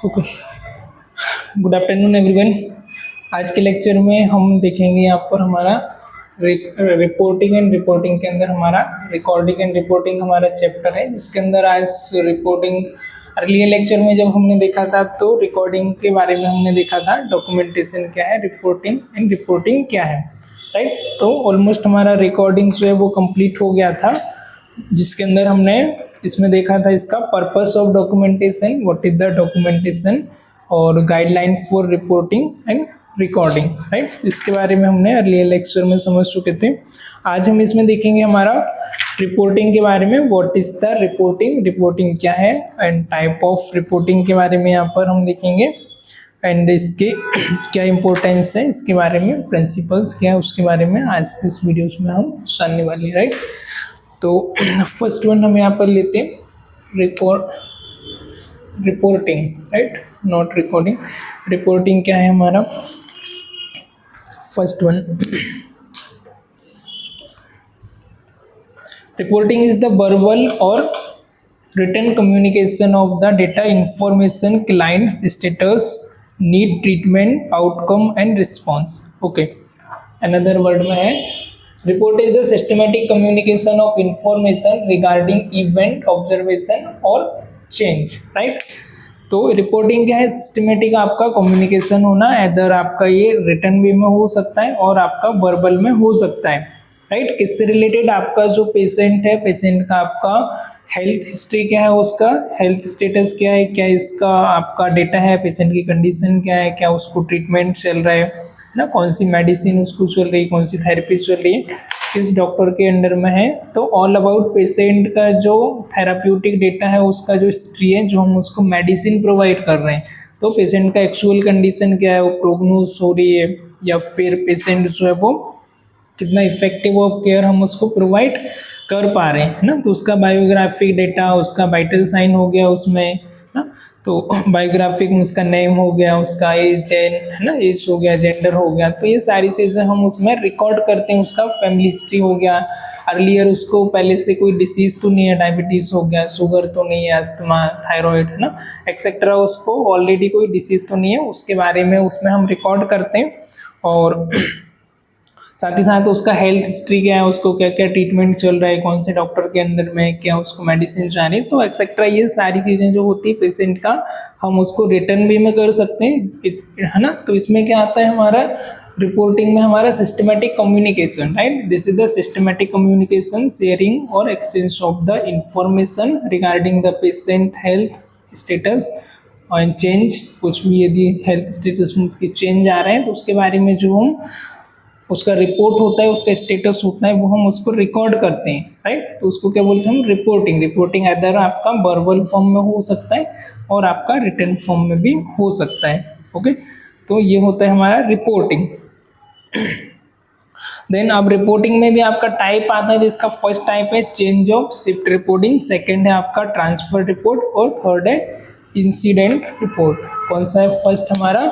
Okay, good afternoon everyone. आज के lecture में हम देखेंगे यहाँ पर हमारा रिपोर्टिंग एंड रिपोर्टिंग के अंदर हमारा रिकॉर्डिंग एंड रिपोर्टिंग हमारा चैप्टर है, जिसके अंदर आज रिपोर्टिंग अर्लियर लेक्चर में जब हमने देखा था तो रिकॉर्डिंग के बारे में हमने देखा था, डॉक्यूमेंटेशन क्या है, रिपोर्टिंग एंड रिपोर्टिंग क्या है, राइट। तो ऑलमोस्ट हमारा रिकॉर्डिंग जो है वो कंप्लीट हो गया था, जिसके अंदर हमने इसमें देखा था इसका purpose of documentation, what is the documentation और guideline for reporting and recording, right. इसके बारे में हमने अर्लियर लेक्चर में समझ चुके थे। आज हम इसमें देखेंगे हमारा रिपोर्टिंग के बारे में, what is the reporting, reporting क्या है एंड टाइप ऑफ रिपोर्टिंग के बारे में यहाँ पर हम देखेंगे एंड इसके क्या इम्पोर्टेंस है, इसके बारे में प्रिंसिपल्स क्या है, उसके बारे में आज के इस वीडियोस में हम जानने वाले हैं, राइट। तो फर्स्ट वन हम यहाँ पर लेते हैं reporting, right, not recording. Reporting क्या है हमारा, first one, reporting is the verbal और written communication of the data, information, clients status, need, treatment, outcome and response. Okay, another word में है report is the systematic communication of information regarding event, observation और change, right. तो reporting क्या है, systematic आपका communication होना, इधर आपका ये रिटन वे में हो सकता है और आपका वर्बल में हो सकता है, राइट। किससे रिलेटेड, आपका जो पेशेंट है, पेशेंट का आपका हेल्थ हिस्ट्री क्या है, उसका हेल्थ स्टेटस क्या है, क्या इसका आपका डेटा है, पेशेंट की कंडीशन क्या है, क्या उसको ट्रीटमेंट चल रहा है ना, कौन सी मेडिसिन उसको चल रही है, कौन सी थेरेपी चल रही है, किस डॉक्टर के अंडर में है। तो ऑल अबाउट पेशेंट का जो थेराप्यूटिक डेटा है, उसका जो हिस्ट्री है, जो हम उसको मेडिसिन प्रोवाइड कर रहे हैं, तो पेशेंट का एक्चुअल कंडीशन क्या है, वो प्रोग्नोज हो रही है या फिर पेशेंट जो है वो कितना इफेक्टिव ऑफ केयर हम उसको प्रोवाइड कर पा रहे हैं ना। तो उसका बायोग्राफिक डेटा, उसका वाइटल साइन हो गया उसमें ना, तो बायोग्राफिक में उसका नेम हो गया, उसका एज है ना, एज हो गया, जेंडर हो गया, तो ये सारी चीज़ें हम उसमें रिकॉर्ड करते हैं। उसका फैमिली हिस्ट्री हो गया, अर्लियर उसको पहले से कोई डिसीज़ तो नहीं है, डायबिटीज़ हो गया, शुगर तो नहीं है, अस्थमा, थायराइड है ना, एक्सेट्रा, उसको ऑलरेडी कोई डिसीज़ तो नहीं है, उसके बारे में उसमें हम रिकॉर्ड करते हैं। और साथ ही साथ उसका हेल्थ हिस्ट्री क्या है, उसको क्या क्या ट्रीटमेंट चल रहा है, कौन से डॉक्टर के अंदर में क्या उसको मेडिसिन जा रही है, तो एक्सेट्रा, ये सारी चीज़ें जो होती है पेशेंट का, हम उसको रिटर्न वे में कर सकते हैं, है ना। तो इसमें क्या आता है हमारा रिपोर्टिंग में, हमारा systematic communication, right. This is the systematic communication, sharing और exchange of the information regarding the patient health status और चेंज, कुछ भी यदि हेल्थ स्टेटस में उसकी चेंज आ रहे हैं तो उसके बारे में जो हम उसका रिपोर्ट होता है, उसका स्टेटस होता है, वो हम उसको रिकॉर्ड करते हैं, राइट। तो उसको क्या बोलते हैं हम, रिपोर्टिंग। रिपोर्टिंग अदर आपका वर्बल फॉर्म में हो सकता है और आपका रिटन फॉर्म में भी हो सकता है। ओके, तो ये होता है हमारा रिपोर्टिंग। देन अब रिपोर्टिंग में भी आपका टाइप आता है, जिसका फर्स्ट टाइप है change of shift reporting, second है आपका ट्रांसफर रिपोर्ट और थर्ड है इंसिडेंट रिपोर्ट। कौन सा है, फर्स्ट हमारा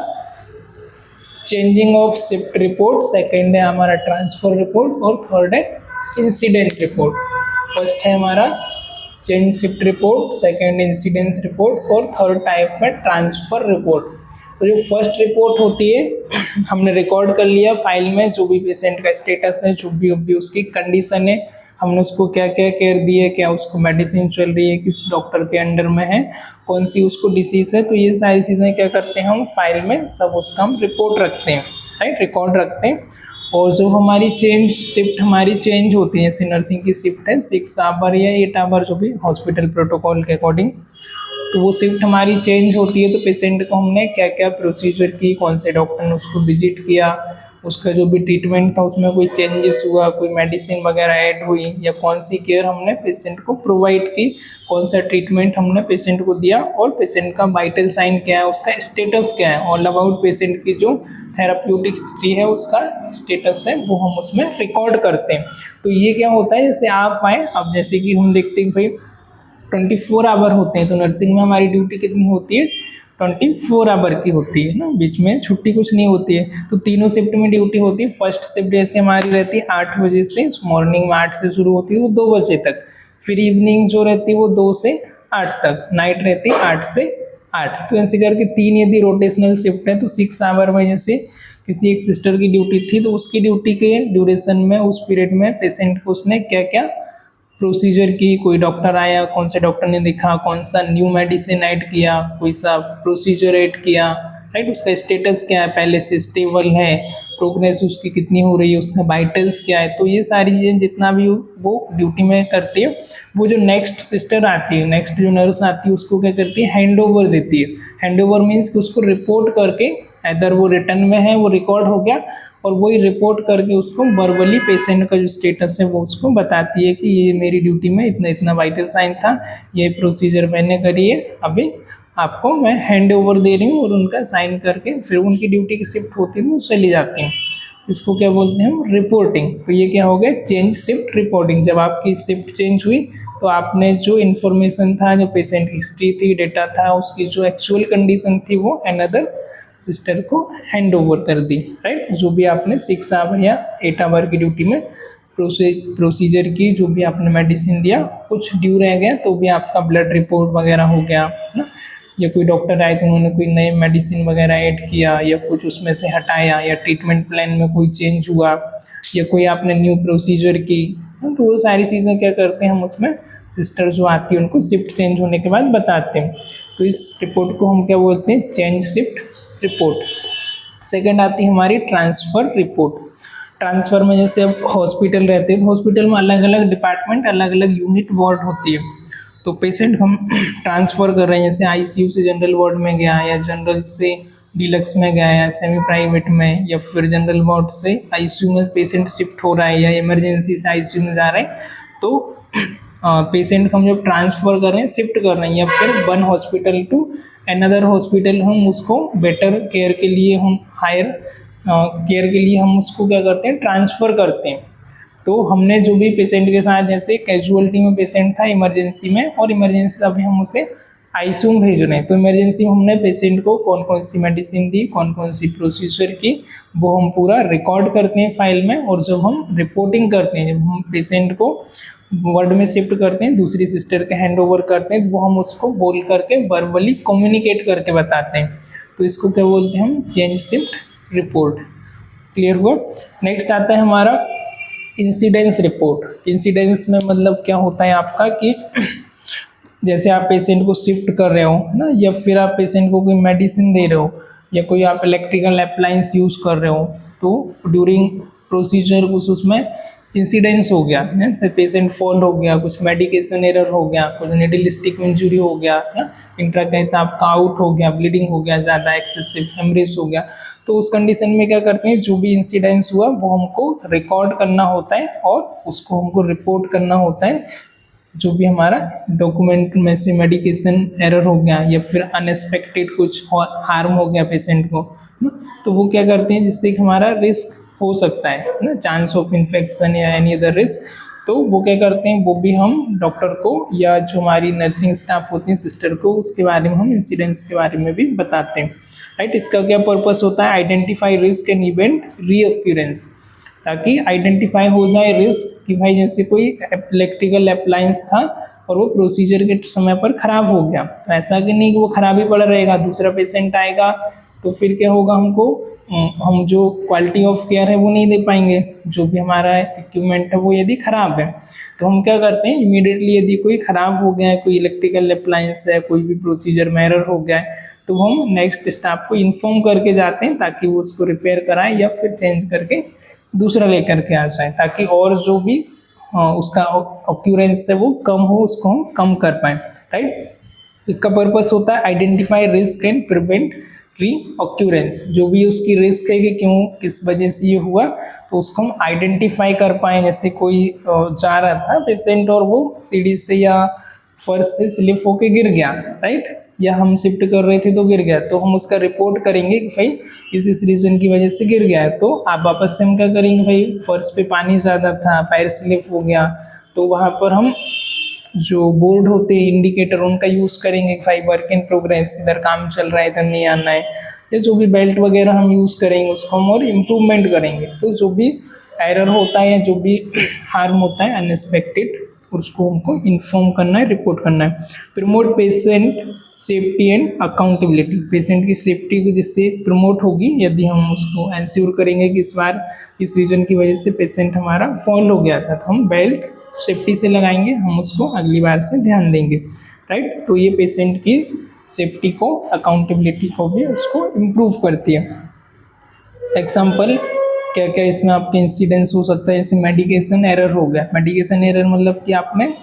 changing of shift report, second है हमारा ट्रांसफर रिपोर्ट और थर्ड है इंसिडेंट रिपोर्ट। फर्स्ट है हमारा change shift report, second incidence report और थर्ड टाइप है ट्रांसफर रिपोर्ट। तो जो फर्स्ट रिपोर्ट होती है, हमने रिकॉर्ड कर लिया फाइल में जो भी पेशेंट का स्टेटस है, जो भी उसकी कंडीशन है, हमने उसको क्या क्या केयर दी है, क्या उसको मेडिसिन चल रही है, किस डॉक्टर के अंडर में है, कौन सी उसको डिसीज़ है, तो ये सारी चीज़ें क्या करते हैं हम फाइल में सब उसका हम रिपोर्ट रखते हैं, राइट, रिकॉर्ड रखते हैं। और जो हमारी चेंज शिफ्ट हमारी चेंज होती है, जैसे नर्सिंग की शिफ्ट है 6 आवर या 8 आवर, जो भी हॉस्पिटल प्रोटोकॉल के अकॉर्डिंग, तो वो शिफ्ट हमारी चेंज होती है, तो पेशेंट को हमने क्या क्या प्रोसीजर की, कौन से डॉक्टर ने उसको विजिट किया, उसका जो भी ट्रीटमेंट था उसमें कोई चेंजेस हुआ, कोई मेडिसिन वगैरह ऐड हुई, या कौन सी केयर हमने पेशेंट को प्रोवाइड की, कौन सा ट्रीटमेंट हमने पेशेंट को दिया, और पेशेंट का वाइटल साइन क्या है, उसका स्टेटस क्या है, ऑल अबाउट पेशेंट की जो थेराप्यूटिक हिस्ट्री है, उसका स्टेटस है, वो हम उसमें रिकॉर्ड करते हैं। तो ये क्या होता है, जैसे आप आए, अब जैसे कि हम देखते हैं भाई 24 आवर होते हैं, तो नर्सिंग में हमारी ड्यूटी कितनी होती है, 24 आवर की होती है ना, बीच में छुट्टी कुछ नहीं होती है। तो तीनों शिफ्ट में ड्यूटी होती है। फर्स्ट शिफ्ट जैसे हमारी रहती है 8 बजे से, मॉर्निंग में 8 से शुरू होती है वो 2 बजे तक, फिर इवनिंग जो रहती है वो 2 से 8 तक, नाइट रहती है 8 से 8, तो ऐसे करके 3 यदि रोटेशनल शिफ्ट है तो 6 आवर में जैसे किसी एक सिस्टर की ड्यूटी थी तो उसकी ड्यूटी के ड्यूरेशन में उस पीरियड में पेशेंट को उसने क्या क्या प्रोसीजर की, कोई डॉक्टर आया, कौन से डॉक्टर ने देखा, कौन सा न्यू मेडिसिन ऐड किया, कोई सा प्रोसीजर ऐड किया, राइट, उसका स्टेटस क्या है, पहले से स्टेबल है, प्रोग्रेस उसकी कितनी हो रही है, उसका वाइटल्स क्या है। तो ये सारी चीज़ें जितना भी वो ड्यूटी में करती है, वो जो नेक्स्ट सिस्टर आती है, नेक्स्ट जो नर्स आती है उसको क्या करती है, हैंड ओवर देती है। हैंड ओवर मीन्स कि उसको रिपोर्ट करके, इधर वो रिटर्न में है वो रिकॉर्ड हो गया, और वही रिपोर्ट करके उसको वर्बली पेशेंट का जो स्टेटस है वो उसको बताती है कि ये मेरी ड्यूटी में इतना इतना वाइटल साइन था, ये प्रोसीजर मैंने करी है, अभी आपको मैं हैंड ओवर दे रही हूँ, और उनका साइन करके फिर उनकी ड्यूटी की शिफ्ट होती है वो चली जाती हैं। इसको क्या बोलते हैं हम, रिपोर्टिंग। तो ये क्या हो गया, चेंज शिफ्ट रिपोर्टिंग। जब आपकी शिफ्ट चेंज हुई तो आपने जो इन्फॉर्मेशन था, जो पेशेंट हिस्ट्री थी, डेटा था, उसकी जो एक्चुअल कंडीशन थी वो अनदर सिस्टर को हैंड ओवर कर दी, राइट। जो भी आपने 6 आवर या 8 आवर की ड्यूटी में प्रोसीजर की, जो भी आपने मेडिसिन दिया, कुछ ड्यू रह गया तो भी आपका ब्लड रिपोर्ट वगैरह हो गया ना, या कोई डॉक्टर आए तो उन्होंने कोई नए मेडिसिन वगैरह ऐड किया, या कुछ उसमें से हटाया, या ट्रीटमेंट प्लान में कोई चेंज हुआ, या कोई आपने न्यू प्रोसीजर की, तो वो सारी चीज़ें क्या करते हैं हम उसमें सिस्टर जो आती है उनको शिफ्ट चेंज होने के बाद बताते हैं। तो इस रिपोर्ट को हम क्या बोलते हैं, चेंज शिफ्ट रिपोर्ट। सेकंड आती है हमारी ट्रांसफ़र रिपोर्ट। ट्रांसफ़र में जैसे अब हॉस्पिटल रहते हैं तो हॉस्पिटल में अलग अलग डिपार्टमेंट, अलग अलग यूनिट, वार्ड होती है। तो पेशेंट हम ट्रांसफ़र कर रहे हैं, जैसे आईसीयू से जनरल वार्ड में गया, या जनरल से डीलक्स में गया, या सेमी प्राइवेट में, या फिर जनरल वार्ड से आईसीयू में पेशेंट शिफ्ट हो रहा है, या इमरजेंसी से आईसीयू में जा रहे हैं, तो पेशेंट हम जब ट्रांसफ़र कर रहे हैं, शिफ्ट कर रहे हैं, या फिर one hospital to another hospital, हम उसको बेटर केयर के लिए, हम हायर केयर के लिए हम उसको क्या करते हैं, ट्रांसफ़र करते हैं। तो हमने जो भी पेशेंट के साथ, जैसे कैजुअलिटी में पेशेंट था इमरजेंसी में, और इमरजेंसी से अभी हम उसे आईसीयू में भेज रहे हैं, तो इमरजेंसी में हमने पेशेंट को कौन कौन सी मेडिसिन दी, कौन कौन सी प्रोसीजर की, वो हम पूरा रिकॉर्ड करते हैं फाइल में। और जब हम रिपोर्टिंग करते हैं, जब हम पेशेंट को वार्ड में शिफ्ट करते हैं, दूसरी सिस्टर के हैंड ओवर करते हैं, तो वो हम उसको बोल करके वर्बली कम्युनिकेट करके बताते हैं। तो इसको क्या बोलते हैं हम, चेंज शिफ्ट रिपोर्ट। क्लियर हुआ। नेक्स्ट आता है हमारा इंसिडेंस रिपोर्ट। इंसिडेंस में मतलब क्या होता है आपका कि जैसे आप पेशेंट को शिफ्ट कर रहे हो ना, या फिर आप पेशेंट को कोई मेडिसिन दे रहे हो, या कोई आप इलेक्ट्रिकल अप्लायंस यूज़ कर रहे हो, तो ड्यूरिंग प्रोसीजर कुछ उसमें इंसिडेंस हो गया, जैसे पेशेंट फॉल हो गया, कुछ मेडिकेशन एरर हो गया, कुछ निडल स्टिक इंजरी हो गया ना, इंट्राकैथा आपका आउट हो गया, ब्लीडिंग हो गया, ज़्यादा एक्सेसिव हेमरेज हो गया, तो उस कंडीशन में क्या करते हैं, जो भी इंसिडेंस हुआ वो हमको रिकॉर्ड करना होता है, और उसको हमको रिपोर्ट करना होता है। जो भी हमारा डॉक्यूमेंट में से मेडिकेशन एरर हो गया, या फिर अनएक्सपेक्टेड कुछ हार्म हो गया पेशेंट को ना, तो वो क्या करते हैं, जिससे कि हमारा रिस्क हो सकता है ना, चांस ऑफ इन्फेक्शन या एनी अदर रिस्क, तो वो क्या करते हैं, वो भी हम डॉक्टर को, या जो हमारी नर्सिंग स्टाफ होती है सिस्टर को, उसके बारे में हम इंसिडेंट्स के बारे में भी बताते हैं, राइट। इसका क्या पर्पस होता है, आइडेंटिफाई रिस्क एंड इवेंट रीअक्यूरेंस, ताकि आइडेंटिफाई हो जाए रिस्क कि भाई जैसे कोई इलेक्ट्रिकल अप्लायंस था और वो प्रोसीजर के समय पर ख़राब हो गया, तो ऐसा कि नहीं कि वो ख़राब ही पड़ा रहेगा, दूसरा पेशेंट आएगा तो फिर क्या होगा, हमको हम जो क्वालिटी ऑफ केयर है वो नहीं दे पाएंगे। जो भी हमारा इक्विपमेंट है वो यदि ख़राब है तो हम क्या करते हैं, इमीडिएटली यदि कोई ख़राब हो गया है, कोई इलेक्ट्रिकल अप्लायंस है, कोई भी प्रोसीजर में एरर हो गया है, तो हम नेक्स्ट स्टाफ को इन्फॉर्म करके जाते हैं, ताकि वो उसको रिपेयर कराएं या फिर चेंज करके दूसरा लेकर के आ जाए, ताकि और जो भी उसका ऑक्यूरेंस है वो कम हो, उसको हम कम कर पाएँ, राइट। इसका पर्पस होता है आइडेंटिफाई रिस्क एंड प्रिवेंट री ऑक्यूरेंस। जो भी उसकी रिस्क है कि क्यों, किस वजह से ये हुआ, तो उसको हम आइडेंटिफाई कर पाएँ। जैसे कोई जा रहा था पेशेंट और वो सीढ़ी से या फर्श से स्लिप होके गिर गया, राइट, या हम शिफ्ट कर रहे थे तो गिर गया, तो हम उसका रिपोर्ट करेंगे कि भाई इस रीज़न की वजह से गिर गया है। तो आप वापस से हम क्या करेंगे, भाई फर्श पे पानी ज़्यादा था, पैर स्लिप हो गया, तो वहाँ पर हम जो बोर्ड होते हैं इंडिकेटर, उनका यूज़ करेंगे, भाई वर्क इन प्रोग्रेस, इधर काम चल रहा है, इधर नहीं आना है, या जो भी बेल्ट वगैरह हम यूज़ करेंगे उसको हम और इम्प्रूवमेंट करेंगे। तो जो भी एरर होता है या जो भी हार्म होता है अनएक्सपेक्टेड, उसको हमको इन्फॉर्म करना है, रिपोर्ट करना है। Promote patient safety and accountability, patient की सेफ्टी को जिससे प्रमोट होगी यदि हम उसको एंश्योर करेंगे कि इस बार इस रीजन की वजह से पेशेंट हमारा फॉल हो गया था तो हम बेल्ट सेफ्टी से लगाएंगे, हम उसको अगली बार से ध्यान देंगे, राइट। तो ये पेशेंट की सेफ्टी को, अकाउंटेबिलिटी को भी उसको इम्प्रूव करती है। एग्जाम्पल क्या क्या इसमें आपके इंसिडेंस हो सकता है, जैसे मेडिकेशन एरर हो गया। मेडिकेशन एरर मतलब कि आपने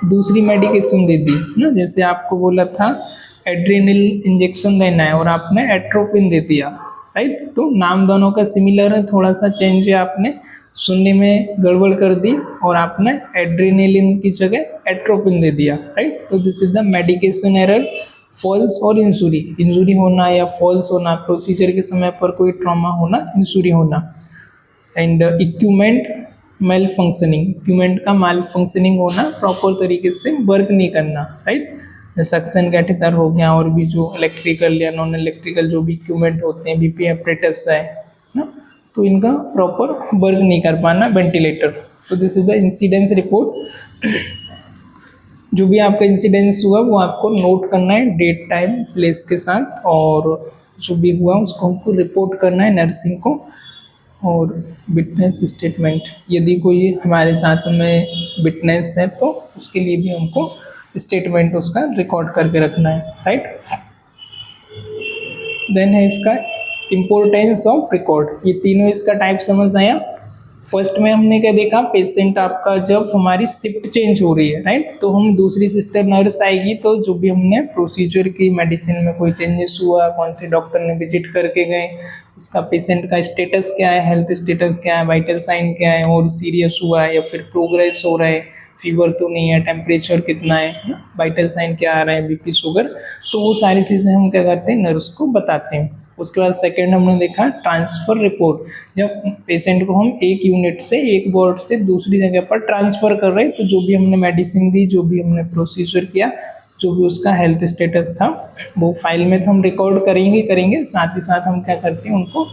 दूसरी मेडिकेशन दे दी ना, जैसे आपको बोला था एड्रेनल इंजेक्शन देना है और आपने एट्रोपिन दे दिया, राइट। तो नाम दोनों का सिमिलर है, थोड़ा सा चेंज है, आपने सुनने में गड़बड़ कर दी और आपने एड्रेनलिन की जगह एट्रोपिन दे दिया, राइट। तो this is the medication error. Falls और इंजुरी, इंजुरी होना या फॉल्स होना, प्रोसीजर के समय पर कोई ट्रॉमा होना, इंजुरी होना। एंड इक्विपमेंट मेल फंक्शनिंग, इक्विपमेंट का माल फंक्शनिंग होना, प्रॉपर तरीके से वर्क नहीं करना, राइट। सक्शन कैथेटर हो गया और भी जो इलेक्ट्रिकल या नॉन इलेक्ट्रिकल जो भी इक्विपमेंट होते हैं, बीपी एपरेटस है ना, तो इनका प्रॉपर वर्क नहीं कर पाना, वेंटिलेटर। तो this is the incidence report. जो भी आपका इंसिडेंस हुआ वो आपको नोट करना है डेट टाइम प्लेस के साथ, और जो भी हुआ उसको हमको रिपोर्ट करना है नर्सिंग को। और विटनेस स्टेटमेंट, यदि कोई हमारे साथ में विटनेस है तो उसके लिए भी हमको स्टेटमेंट उसका रिकॉर्ड करके रखना है, राइट। देन है इसका इम्पोर्टेंस ऑफ रिकॉर्ड, ये तीनों इसका टाइप समझ आया। फर्स्ट में हमने क्या देखा, पेशेंट आपका जब हमारी शिफ्ट चेंज हो रही है, राइट, तो हम दूसरी सिस्टर नर्स आएगी तो जो भी हमने प्रोसीजर की, मेडिसिन में कोई चेंजेस हुआ, कौन से डॉक्टर ने विजिट करके गए, उसका पेशेंट का स्टेटस क्या है, हेल्थ स्टेटस क्या है, वाइटल साइन क्या है, और सीरियस हुआ है या फिर प्रोग्रेस हो रहा है, फीवर तो नहीं है, टेम्परेचर कितना है ना, वाइटल साइन क्या आ रहा है, बीपी शुगर, तो वो सारी चीज़ें हम क्या करते हैं, नर्स को बताते हैं। उसके बाद सेकंड हमने देखा ट्रांसफ़र रिपोर्ट, जब पेशेंट को हम एक यूनिट से, एक वार्ड से दूसरी जगह पर ट्रांसफ़र कर रहे हैं, तो जो भी हमने मेडिसिन दी, जो भी हमने प्रोसीजर किया, जो भी उसका हेल्थ स्टेटस था, वो फाइल में तो हम रिकॉर्ड करेंगे, साथ ही साथ हम क्या करते हैं, उनको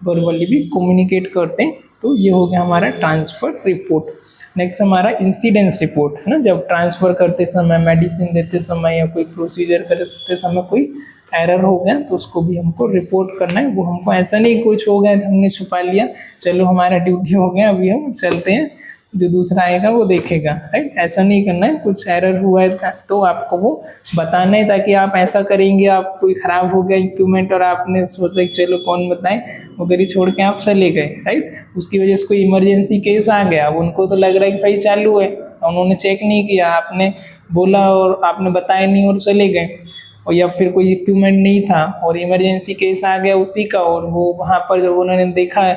वर्बली भी कम्युनिकेट करते हैं। तो ये हो गया हमारा ट्रांसफ़र रिपोर्ट। नेक्स्ट हमारा इंसिडेंस रिपोर्ट है ना, जब ट्रांसफ़र करते समय, मेडिसिन देते समय या कोई प्रोसीजर करते समय कोई एरर हो गया तो उसको भी हमको रिपोर्ट करना है। वो हमको ऐसा नहीं कुछ हो गया तो हमने छुपा लिया, चलो हमारा ड्यूटी हो गया, अभी हम चलते हैं, जो दूसरा आएगा वो देखेगा, राइट। ऐसा नहीं करना है, कुछ एरर हुआ है तो आपको वो बताना है, ताकि आप ऐसा करेंगे, आप कोई ख़राब हो गया इक्विपमेंट और आपने सोचा कि चलो कौन बताएं, उधर ही छोड़ के आप चले गए, राइट। उसकी वजह से कोई इमरजेंसी केस आ गया, अब उनको तो लग रहा है कि भाई चालू है, उन्होंने चेक नहीं किया, आपने बोला और आपने बताया नहीं और चले गए, और या फिर कोई इक्विपमेंट नहीं था और इमरजेंसी केस आ गया उसी का, और वो वहाँ पर जब उन्होंने देखा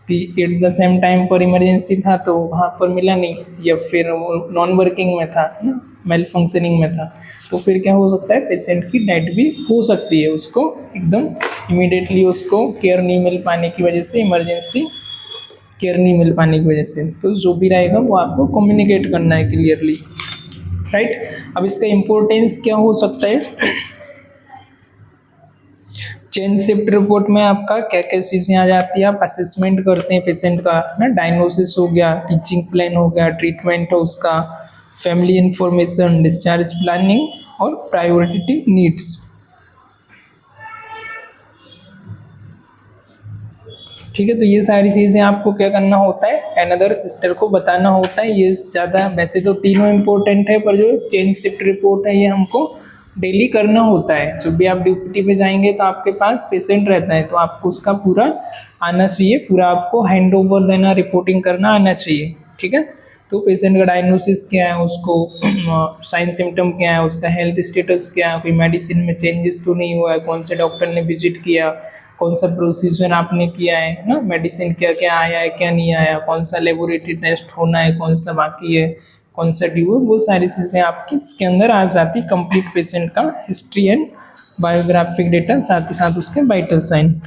कि एट द सेम टाइम पर इमरजेंसी था तो वहाँ पर मिला नहीं, या फिर वो नॉन वर्किंग में था ना, मेल फंक्शनिंग में था, तो फिर क्या हो सकता है, पेशेंट की डेथ भी हो सकती है, उसको एकदम इमीडिएटली उसको केयर नहीं मिल पाने की वजह से, इमरजेंसी केयर नहीं मिल पाने की वजह से। तो जो भी रहेगा वो आपको कम्युनिकेट करना है क्लियरली, राइट। अब इसका इम्पोर्टेंस क्या हो सकता है, चेंज शिफ्ट रिपोर्ट में आपका क्या क्या चीज़ें आ जाती है, आप असेसमेंट करते हैं पेशेंट का ना, डायग्नोसिस हो गया, टीचिंग प्लान हो गया, ट्रीटमेंट हो उसका, फैमिली इंफॉर्मेशन, डिस्चार्ज प्लानिंग और प्रायोरिटी नीड्स। ठीक है, तो ये सारी चीज़ें आपको क्या करना होता है, अनदर सिस्टर को बताना होता है। ये ज़्यादा, वैसे तो तीनों इम्पोर्टेंट है, पर जो चेंज शिफ्ट रिपोर्ट है ये हमको डेली करना होता है। जब भी आप ड्यूटी पे जाएंगे तो आपके पास पेशेंट रहता है, तो आपको उसका पूरा आना चाहिए, पूरा आपको हैंड ओवर देना, रिपोर्टिंग करना आना चाहिए, ठीक है। तो पेशेंट का डायग्नोसिस क्या है, उसको साइन सिम्टम क्या है, उसका हेल्थ स्टेटस क्या है, कोई मेडिसिन में चेंजेस तो नहीं हुआ है, कौन से डॉक्टर ने विजिट किया, कौन सा प्रोसीजर आपने किया है ना, मेडिसिन क्या क्या आया है, क्या नहीं आया, कौन सा लेबोरेटरी टेस्ट होना है, कौन सा बाकी है, कौन सा ड्यू है, वो सारी चीज़ें आपकी इसके अंदर आ जाती, कंप्लीट पेशेंट का हिस्ट्री एंड बायोग्राफिक डेटा, साथ ही साथ उसके वाइटल साइन।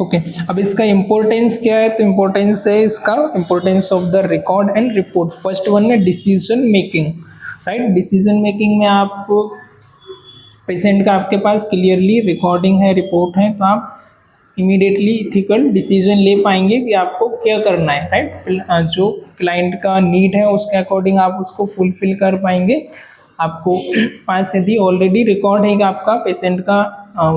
ओके, अब इसका इम्पोर्टेंस क्या है, तो इम्पोर्टेंस है इसका, importance of the record and report. First one है decision making, right. Decision making में आप पेशेंट का आपके पास क्लियरली रिकॉर्डिंग है, रिपोर्ट है, तो आप इमीडिएटली इथिकल डिसीजन ले पाएंगे कि आपको क्या करना है, राइट। जो क्लाइंट का नीड है उसके अकॉर्डिंग आप उसको फुलफिल कर पाएंगे। आपको पास यदि ऑलरेडी रिकॉर्ड है कि आपका पेशेंट का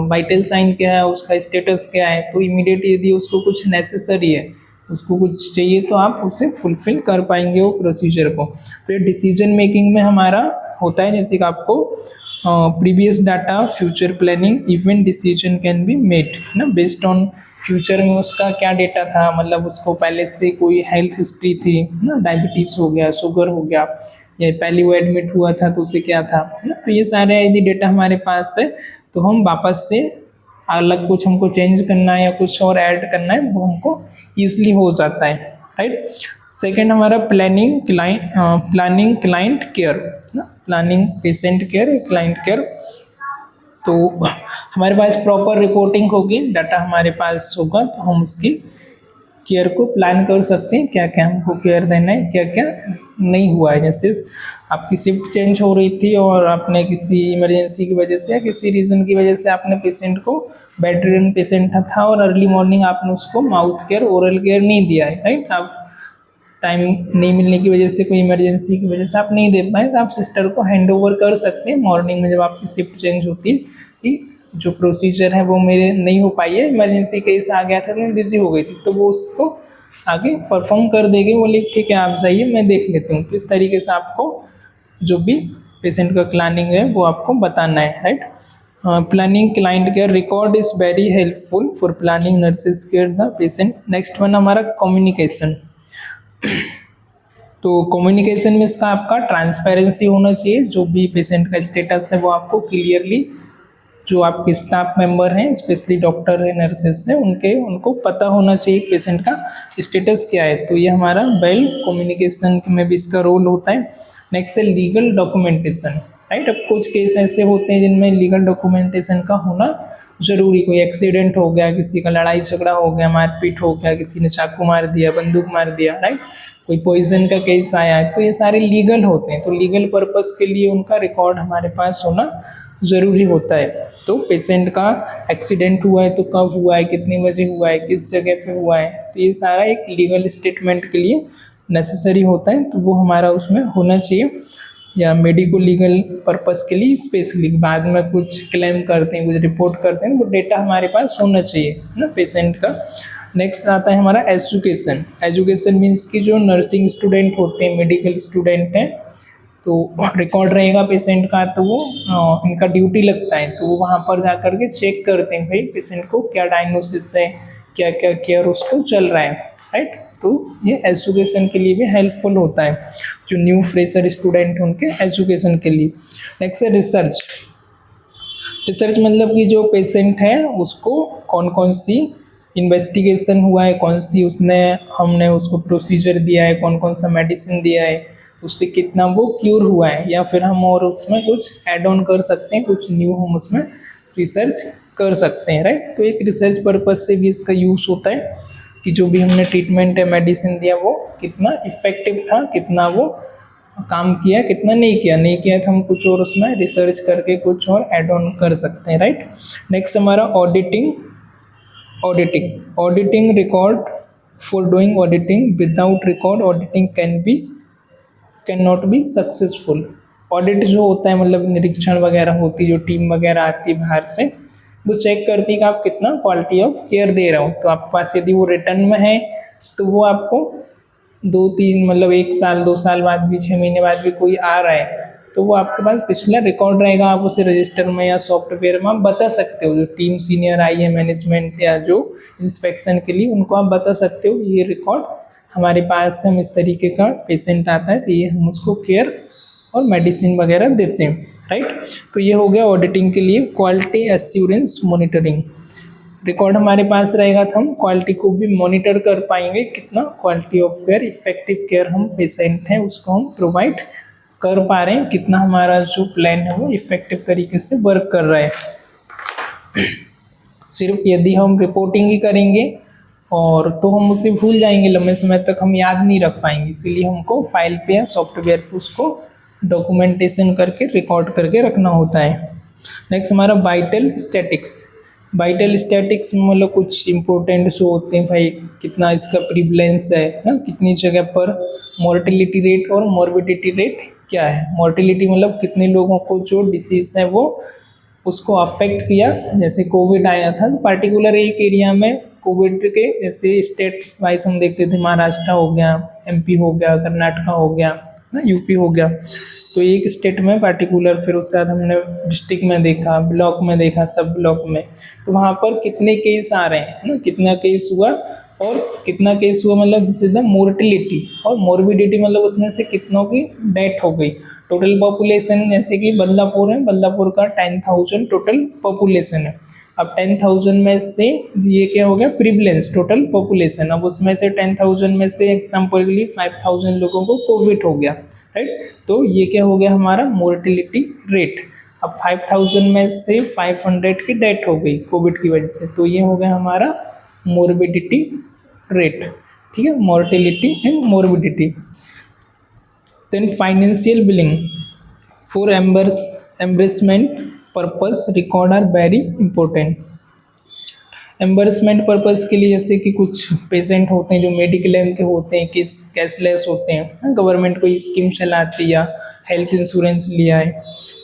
वाइटल साइन क्या है, उसका स्टेटस क्या है, तो इमीडिएट यदि उसको कुछ नेसेसरी है, उसको कुछ चाहिए, तो आप उससे फुलफिल कर पाएंगे वो प्रोसीजर को। फिर डिसीजन मेकिंग में हमारा होता है जैसे कि आपको previous data, future planning, even decision can be made ना बेस्ड ऑन फ्यूचर में उसका क्या डेटा था, मतलब उसको पहले से कोई हेल्थ हिस्ट्री थी ना, डायबिटीज़ हो गया, शुगर हो गया, या पहले वो एडमिट हुआ था तो उसे क्या था, है ना। तो ये सारे यदि डेटा हमारे पास है तो हम वापस से अलग कुछ हमको चेंज करना है या कुछ और ऐड करना है वो हमको ईजिली हो जाता है, राइट। सेकेंड हमारा प्लानिंग क्लाइंट केयर ना, प्लानिंग पेशेंट केयर या क्लाइंट केयर। तो हमारे पास प्रॉपर रिपोर्टिंग होगी, डाटा हमारे पास होगा, तो हम उसकी केयर को प्लान कर सकते हैं, क्या क्या हमको केयर देना है, क्या क्या नहीं हुआ है। जैसे आपकी शिफ्ट चेंज हो रही थी और आपने किसी इमरजेंसी की वजह से या किसी रीज़न की वजह से आपने पेशेंट को, बेड रिडन पेशेंट था और अर्ली मॉर्निंग आपने उसको माउथ केयर, ओरल केयर नहीं दिया है, राइट। आप टाइम नहीं मिलने की वजह से, कोई इमरजेंसी की वजह से आप नहीं दे पाए, तो आप सिस्टर को हैंड ओवर कर सकते हैं मॉर्निंग में जब आपकी शिफ्ट चेंज होती है कि जो प्रोसीजर है वो मेरे नहीं हो पाई है, इमरजेंसी केस आ गया था तो मैं बिज़ी हो गई थी, तो वो उसको आगे परफॉर्म कर देंगे। बोले ठीक है आप जाइए मैं देख लेती हूँ। तो इस तरीके से आपको जो भी पेशेंट का प्लानिंग है वो आपको बताना है, right. Planning client care record is very helpful for planning nurses care the patient. Next one हमारा कम्युनिकेशन। तो कम्युनिकेशन में इसका आपका ट्रांसपेरेंसी होना चाहिए, जो भी पेशेंट का स्टेटस है वो आपको क्लियरली, जो आपके स्टाफ मेंबर हैं स्पेशली डॉक्टर है, नर्सेस हैं, उनको पता होना चाहिए पेशेंट का स्टेटस क्या है। तो ये हमारा वेल कम्युनिकेशन में भी इसका रोल होता है। नेक्स्ट है लीगल डॉक्यूमेंटेशन, राइट। अब कुछ केस ऐसे होते हैं जिनमें लीगल डॉक्यूमेंटेशन का होना ज़रूरी, कोई एक्सीडेंट हो गया, किसी का लड़ाई झगड़ा हो गया, मारपीट हो गया, किसी ने चाकू मार दिया, बंदूक मार दिया, राइट, कोई पॉइजन का केस आया है, तो ये सारे लीगल होते हैं। तो लीगल पर्पस के लिए उनका रिकॉर्ड हमारे पास होना ज़रूरी होता है। तो पेशेंट का एक्सीडेंट हुआ है तो कब हुआ है, कितने बजे हुआ है, किस जगह पे हुआ है, तो ये सारा एक लीगल स्टेटमेंट के लिए नेसेसरी होता है, तो वो हमारा उसमें होना चाहिए। या मेडिको लीगल पर्पस के लिए स्पेशली बाद में कुछ क्लेम करते हैं, कुछ रिपोर्ट करते हैं, वो डेटा हमारे पास होना चाहिए ना पेशेंट का। नेक्स्ट आता है हमारा एजुकेशन। एजुकेशन मीन्स कि जो नर्सिंग स्टूडेंट होते हैं, मेडिकल स्टूडेंट हैं, तो रिकॉर्ड रहेगा पेशेंट का, तो वो इनका ड्यूटी लगता है, तो वो वहाँ पर जा कर के चेक करते हैं भाई पेशेंट को क्या डायग्नोसिस है, क्या क्या केयर उसको चल रहा है, राइट। तो ये एजुकेशन के लिए भी हेल्पफुल होता है, जो न्यू फ्रेशर स्टूडेंट उनके एजुकेशन के लिए। नेक्स्ट है रिसर्च। रिसर्च मतलब कि जो पेशेंट है उसको कौन कौन सी इन्वेस्टिगेशन हुआ है, कौन सी हमने उसको प्रोसीजर दिया है, कौन कौन सा मेडिसिन दिया है, उससे कितना वो क्यूर हुआ है, या फिर हम और उसमें कुछ ऐड ऑन कर सकते हैं, कुछ न्यू हम उसमें रिसर्च कर सकते हैं, राइट। तो एक रिसर्च पर्पज से भी इसका यूज़ होता है कि जो भी हमने ट्रीटमेंट या मेडिसिन दिया वो कितना इफ़ेक्टिव था, कितना वो काम किया, कितना नहीं किया तो हम कुछ और उसमें रिसर्च करके कुछ और ऐड ऑन कर सकते हैं, राइट। नेक्स्ट हमारा auditing record. For doing auditing without record auditing can not be successful. Audit जो होता है मतलब निरीक्षण वगैरह होती है, जो टीम वगैरह आती है बाहर से, वो चेक करती है कि आप कितना क्वालिटी ऑफ केयर दे रहे हो। तो आपके पास यदि वो रिटर्न में है तो वो आपको 2-3 मतलब 1 साल 2 साल बाद भी, 6 महीने बाद भी कोई आ रहा है तो वो आपके पास पिछला रिकॉर्ड रहेगा, आप उसे रजिस्टर में या सॉफ्टवेयर में आप बता सकते हो। जो टीम सीनियर आई है मैनेजमेंट या जो इंस्पेक्शन के लिए, उनको आप बता सकते हो ये रिकॉर्ड हमारे पास हम इस तरीके का पेशेंट आता है तो ये हम उसको केयर और मेडिसिन वगैरह देते हैं, राइट। तो ये हो गया ऑडिटिंग के लिए। क्वालिटी एश्योरेंस मॉनिटरिंग, रिकॉर्ड हमारे पास रहेगा तो हम क्वालिटी को भी मॉनिटर कर पाएंगे, कितना quality of care, effective care हम पेशेंट हैं उसको हम प्रोवाइड कर पा रहे हैं, कितना हमारा जो प्लान है वो इफेक्टिव तरीके से वर्क कर रहा है। सिर्फ यदि हम रिपोर्टिंग ही करेंगे और तो हम उसे भूल जाएंगे, लंबे समय तक हम याद नहीं रख पाएंगे, इसीलिए हमको फाइल पे या सॉफ्टवेयर पे उसको डॉक्यूमेंटेशन करके रिकॉर्ड करके रखना होता है। नेक्स्ट हमारा वाइटल स्टैटिक्स। वाइटल स्टैटिक्स में मतलब कुछ इंपॉर्टेंट जो होते हैं भाई, कितना इसका प्रिवलेंस है ना, कितनी जगह पर मोर्टेलिटी रेट और मॉर्बिडिटी रेट क्या है। मोर्टेलिटी मतलब कितने लोगों को जो डिसीज है वो उसको अफेक्ट किया। जैसे कोविड आया था तो पार्टिकुलर एक एरिया में कोविड के जैसे स्टेट्स वाइज हम देखते थे, महाराष्ट्र हो गया, एमपी हो गया, कर्नाटका हो गया ना, यूपी हो गया। तो एक स्टेट में पार्टिकुलर, फिर उसके बाद हमने डिस्ट्रिक्ट में देखा, ब्लॉक में देखा, सब ब्लॉक में, तो वहाँ पर कितने केस आ रहे हैं ना, कितना केस हुआ और कितना केस हुआ मतलब दिस इज द मोर्टिलिटी, और मोर्बिडिटी मतलब उसमें से कितनों की डेथ हो गई। टोटल पॉपुलेशन जैसे कि बदलापुर है, बदलापुर का 10,000 टोटल पॉपुलेशन है। अब 10,000 में से ये क्या हो गया, प्रिवलेंस टोटल पॉपुलेशन। अब उसमें से 10,000 में से एग्जाम्पल के लिए 5,000 लोगों को कोविड हो गया, राइट। तो ये क्या हो गया हमारा मोर्टिलिटी रेट। अब 5,000 में से 500 की डेथ हो गई कोविड की वजह से, तो ये हो गया हमारा मोर्बिडिटी रेट, ठीक है, mortality and morbidity. Then financial billing for reimbursement purpose record are very important. Reimbursement purpose के लिए जैसे कि कुछ पेशेंट होते हैं जो मेडिक्लेम के होते हैं, किस कैशलेस होते हैं, गवर्नमेंट कोई स्कीम चलाती है या हेल्थ इंश्योरेंस लिया है,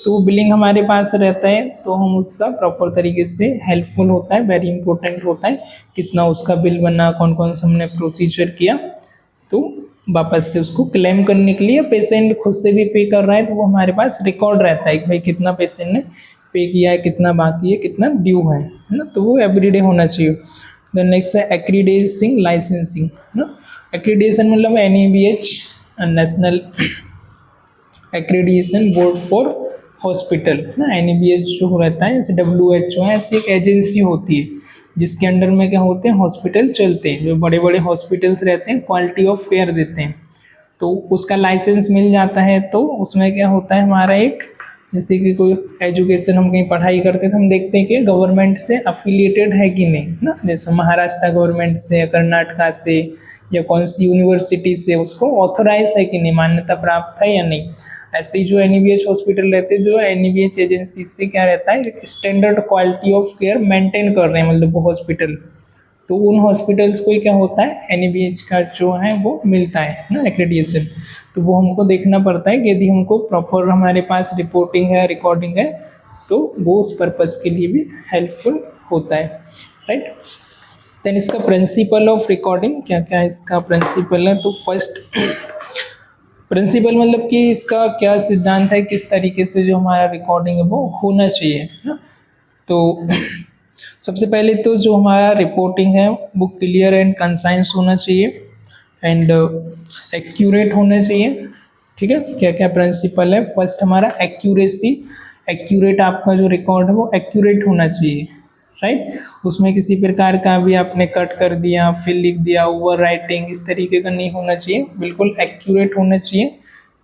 तो वो बिलिंग हमारे पास रहता है, तो हम उसका प्रॉपर तरीके से हेल्पफुल होता है, वेरी इंपॉर्टेंट होता है, कितना उसका बिल बना, कौन कौन सा हमने प्रोसीजर किया, तो वापस से उसको क्लेम करने के लिए पेशेंट खुद से भी पे कर रहा है तो वो हमारे पास रिकॉर्ड रहता है कि भाई कितना पेशेंट ने पे किया है, कितना बाकी है, कितना ड्यू है ना, तो वो एवरीडे होना चाहिए। देन नेक्स्ट है एक्रीडेटिंग लाइसेंसिंग ना। एक्रीडेशन मतलब NABH, national accreditation board for hospital ना। NABH जो रहता है जैसे WHO है, ऐसी एक एजेंसी होती है जिसके अंडर में क्या होते हैं, हॉस्पिटल चलते हैं, जो बड़े बड़े हॉस्पिटल्स रहते हैं क्वालिटी ऑफ केयर देते हैं, तो उसका लाइसेंस मिल जाता है। तो उसमें क्या होता है हमारा एक, जैसे कि कोई एजुकेशन हम कहीं पढ़ाई करते तो हम देखते हैं कि गवर्नमेंट से अफिलिएटेड है कि नहीं ना, जैसे महाराष्ट्र गवर्नमेंट से या कर्नाटका से या कौन सी यूनिवर्सिटी से उसको ऑथोराइज है कि नहीं, मान्यता प्राप्त है या नहीं। ऐसे ही जो NABH हॉस्पिटल रहते हैं, जो NABH एजेंसी से क्या रहता है, standard quality of care maintain कर रहे हैं मतलब वो हॉस्पिटल, तो उन हॉस्पिटल्स को ही क्या होता है NABH का जो है वो मिलता है ना एक्रेडिटेशन। तो वो हमको देखना पड़ता है कि यदि हमको प्रॉपर हमारे पास रिपोर्टिंग है, रिकॉर्डिंग है, तो वो उस पर्पज़ के लिए भी हेल्पफुल होता है, राइट। देन इसका प्रिंसिपल ऑफ रिकॉर्डिंग क्या क्या इसका प्रिंसिपल है, तो फर्स्ट प्रिंसिपल मतलब कि इसका क्या सिद्धांत है, किस तरीके से जो हमारा रिकॉर्डिंग है वो होना चाहिए ना। तो सबसे पहले तो जो हमारा रिपोर्टिंग है वो क्लियर एंड कंसाइंस होना चाहिए एंड एक्यूरेट होना चाहिए, ठीक है। क्या क्या प्रिंसिपल है, फर्स्ट हमारा एक्यूरेसी, एक्यूरेट आपका जो रिकॉर्ड है वो एक्यूरेट होना चाहिए, राइट। उसमें किसी प्रकार का भी आपने कट कर दिया, फिर लिख दिया, ओवर राइटिंग, इस तरीके का नहीं होना चाहिए, बिल्कुल एक्यूरेट होना चाहिए।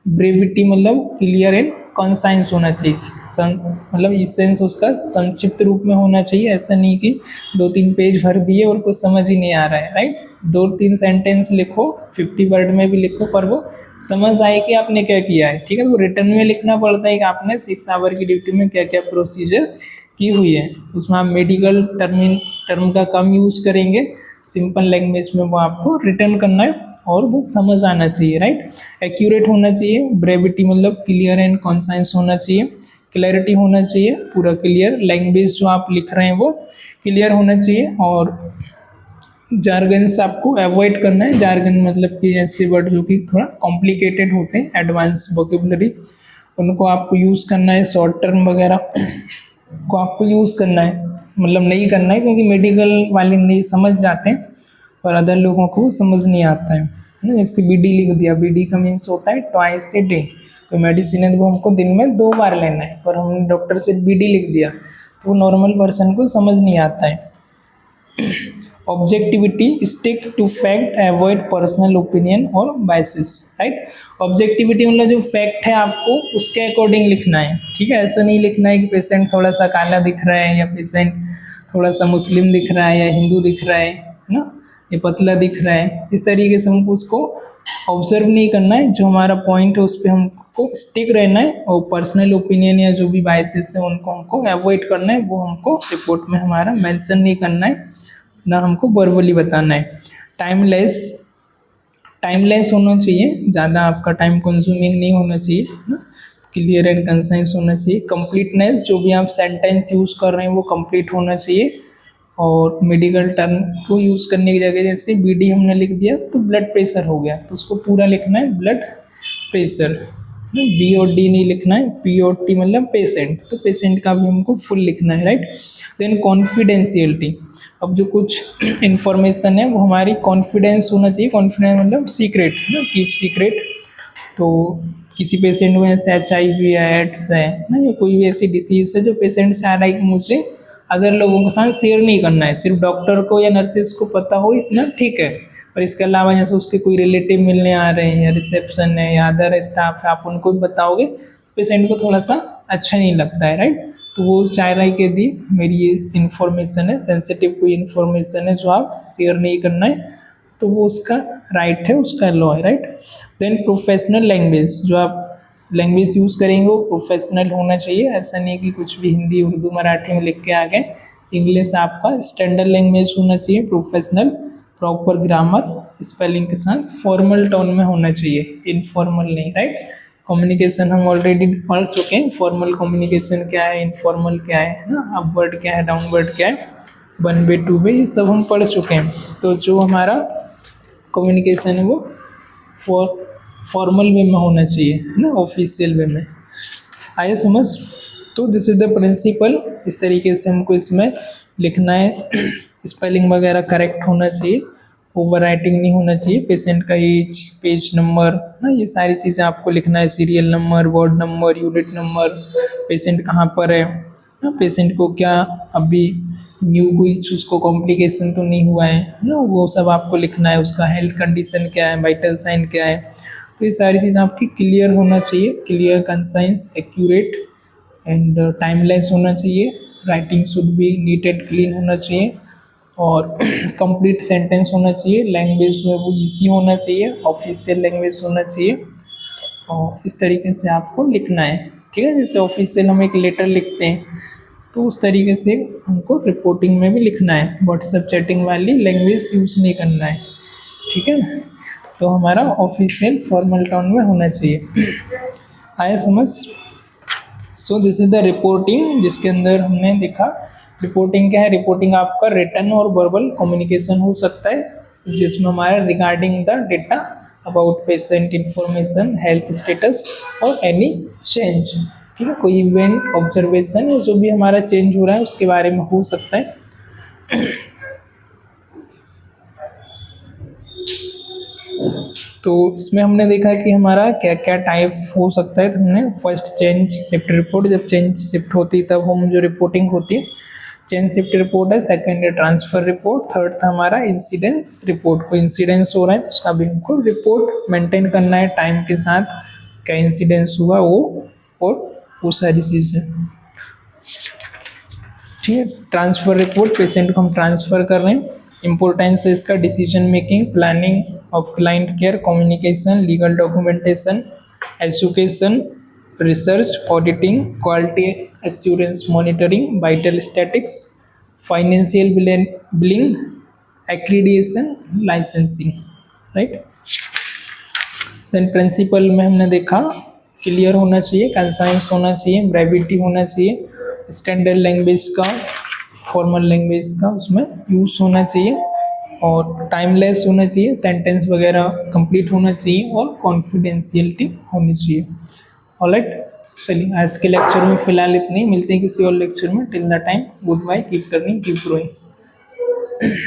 ब्रेविटी मतलब क्लियर एंड कंसाइंस होना चाहिए, मतलब इसेंस उसका संक्षिप्त रूप में होना चाहिए। ऐसा नहीं कि 2-3 पेज भर दिए और कुछ समझ ही नहीं आ रहा है, राइट। 2-3 सेंटेंस लिखो, 50 वर्ड में भी लिखो, पर वो समझ आए कि आपने क्या किया है, ठीक है। वो रिटर्न में लिखना पड़ता है कि आपने 6 आवर की ड्यूटी में क्या क्या प्रोसीजर की हुई है। उसमें आप मेडिकल टर्म का कम यूज करेंगे, सिंपल लैंग्वेज में वो आपको रिटर्न करना है और वो समझ आना चाहिए, राइट। एक्यूरेट होना चाहिए, ब्रेविटी मतलब क्लियर एंड कॉन्साइंस होना चाहिए, क्लैरिटी होना चाहिए, पूरा क्लियर, लैंग्वेज जो आप लिख रहे हैं वो क्लियर होना चाहिए, और जार्गन्स आपको अवॉइड करना है। जार्गन मतलब कि ऐसे वर्ड जो कि थोड़ा कॉम्प्लिकेटेड होते हैं, एडवांस वोकेबुलरी, उनको आपको यूज़ करना है। शॉर्ट टर्म वगैरह को आपको यूज़ करना है, मतलब नहीं करना है, क्योंकि मेडिकल वाले नहीं समझ जाते हैं पर अदर लोगों को समझ नहीं आता है ना। जैसे BD लिख दिया, BD का मीन्स होता है ट्वाइस ए डे, तो मेडिसिन है वो हमको दिन में 2 बार लेना है, पर हम डॉक्टर से BD लिख दिया तो नॉर्मल पर्सन को समझ नहीं आता है। Objectivity, stick to fact, avoid personal opinion और बायसेस, राइट। ऑब्जेक्टिविटी मतलब जो फैक्ट है आपको उसके अकॉर्डिंग लिखना है, ठीक है। ऐसा नहीं लिखना है कि पेशेंट थोड़ा सा काला दिख रहा है, या पेशेंट थोड़ा सा मुस्लिम दिख रहा है, या हिंदू दिख रहा है ना, ये पतला दिख रहा है, इस तरीके से हमको उसको ऑब्जर्व नहीं करना है, जो हमारा पॉइंट है उस पर हमको स्टिक रहना है, और पर्सनल ओपिनियन या जो भी बायसेस है उनको हमको अवॉइड करना है, वो हमको रिपोर्ट में हमारा मेंशन नहीं करना है, ना हमको वर्बली बताना है। टाइमलेस होना चाहिए, ज़्यादा आपका टाइम कंज्यूमिंग नहीं होना चाहिए ना, क्लियर एंड कंसाइज होना चाहिए। कंप्लीटनेस, जो भी आप सेंटेंस यूज़ कर रहे हैं वो कंप्लीट होना चाहिए। और मेडिकल टर्म को यूज़ करने की जगह जैसे बीडी हमने लिख दिया तो ब्लड प्रेशर हो गया, तो उसको पूरा लिखना है ब्लड प्रेशर, बी और डी नहीं लिखना है, पी और टी मतलब पेशेंट, तो पेशेंट का भी हमको फुल लिखना है, राइट। देन कॉन्फिडेंशियलिटी, अब जो कुछ इंफॉर्मेशन है वो हमारी कॉन्फिडेंस होना चाहिए, कॉन्फिडेंस मतलब सीक्रेट ना, कीप सीक्रेट। तो किसी पेशेंट को ऐसे HIV है, एड्स है ना, या कोई भी ऐसी डिसीज़ है जो पेशेंट चाह रहा है कि मुझे अदर लोगों के साथ शेयर नहीं करना है, सिर्फ डॉक्टर को या नर्सेस को पता हो इतना ठीक है, और इसके अलावा जैसे उसके कोई रिलेटिव मिलने आ रहे हैं या रिसेप्शन है या अदर स्टाफ है, आप उनको भी बताओगे पेशेंट को थोड़ा सा अच्छा नहीं लगता है, राइट। तो वो चाह रहा है कि यदि मेरी ये इन्फॉर्मेशन है, सेंसिटिव कोई इन्फॉर्मेशन है जो आप शेयर नहीं करना है, तो वो उसका राइट है, उसका लॉ है, राइट। देन प्रोफेशनल लैंग्वेज, जो आप लैंग्वेज यूज़ करेंगे वो प्रोफेशनल होना चाहिए, ऐसा नहीं कि कुछ भी हिंदी उर्दू मराठी में लिख के आ गए। इंग्लिश आपका स्टैंडर्ड लैंग्वेज होना चाहिए, प्रोफेशनल, प्रॉपर ग्रामर, स्पेलिंग के साथ, फॉर्मल टोन में होना चाहिए, इनफॉर्मल नहीं, राइट। कम्युनिकेशन हम ऑलरेडी पढ़ चुके हैं, फॉर्मल कम्युनिकेशन क्या है, इनफॉर्मल क्या है ना, अपवर्ड क्या है, डाउनवर्ड क्या है, 1 वे 2 वे, ये सब हम पढ़ चुके हैं। तो जो हमारा कम्युनिकेशन है वो फॉर्मल वे में होना चाहिए, है ना, ऑफिशियल वे में। आया समझ। तो दिस इज द प्रिंसिपल, इस तरीके से हमको इसमें लिखना है। स्पेलिंग वगैरह करेक्ट होना चाहिए, ओवर राइटिंग नहीं होना चाहिए, पेशेंट का एज, पेज नंबर ना, ये सारी चीज़ें आपको लिखना है, serial number, ward number, unit number, patient कहाँ पर है ना, पेशेंट को क्या अभी न्यू कोई उसको कॉम्प्लिकेशन तो नहीं हुआ है ना, वो सब आपको लिखना है, उसका हेल्थ कंडीशन क्या है, वाइटल साइन क्या है, तो ये सारी चीज़ें आपकी क्लियर होना चाहिए, clear, concise, accurate and timeless होना चाहिए। Writing should be neat and clean होना चाहिए, और कंप्लीट सेंटेंस होना चाहिए, लैंग्वेज जो है वो ईजी होना चाहिए, ऑफिशियल लैंग्वेज होना चाहिए, और इस तरीके से आपको लिखना है, ठीक है। जैसे ऑफिशियल हम एक लेटर लिखते हैं तो उस तरीके से हमको रिपोर्टिंग में भी लिखना है, व्हाट्सएप चैटिंग वाली लैंग्वेज यूज़ नहीं करना है, ठीक है। तो हमारा ऑफिशियल फॉर्मल टोन में होना चाहिए। आया समझ। So this is the reporting, जिसके अंदर हमने देखा रिपोर्टिंग क्या है। रिपोर्टिंग आपका रिटन और वर्बल कम्युनिकेशन हो सकता है, जिसमें हमारा regarding the data about patient information, health status और एनी चेंज, ठीक है, कोई इवेंट, ऑब्जर्वेशन है जो भी हमारा चेंज हो रहा है उसके बारे में हो सकता है। तो इसमें हमने देखा कि हमारा क्या क्या टाइप हो सकता है। तो हमने फर्स्ट चेंज शिफ्ट रिपोर्ट, जब चेंज शिफ्ट होती है तब हम जो रिपोर्टिंग होती है चेंज शिफ्ट रिपोर्ट है। सेकंड है ट्रांसफ़र रिपोर्ट। थर्ड था हमारा इंसिडेंस रिपोर्ट, कोई इंसिडेंस हो रहा है तो उसका भी हमको रिपोर्ट मेंटेन करना है टाइम के साथ, क्या इंसिडेंस हुआ वो, और वो सारी चीज़ें, ठीक है। ट्रांसफ़र रिपोर्ट, पेशेंट को हम ट्रांसफ़र कर रहे हैं, इम्पोर्टेंस है इसका decision making, planning of client care, communication, legal documentation, education, research, auditing, quality assurance monitoring, vital statics, financial billing, accreditation, licensing, right. Then principle में हमने देखा क्लियर होना चाहिए, कंसाइंस होना चाहिए, ब्रेविटी होना चाहिए, स्टैंडर्ड लैंग्वेज का, फॉर्मल लैंग्वेज का उसमें यूज़ होना चाहिए, और टाइमलेस होना चाहिए, सेंटेंस वगैरह कंप्लीट होना चाहिए, और कॉन्फिडेंशियलिटी होनी चाहिए। ऑलराइट, चलिए आज के लेक्चर में फ़िलहाल इतनी, मिलते हैं किसी और लेक्चर में। Till the time, goodbye, keep learning, keep growing.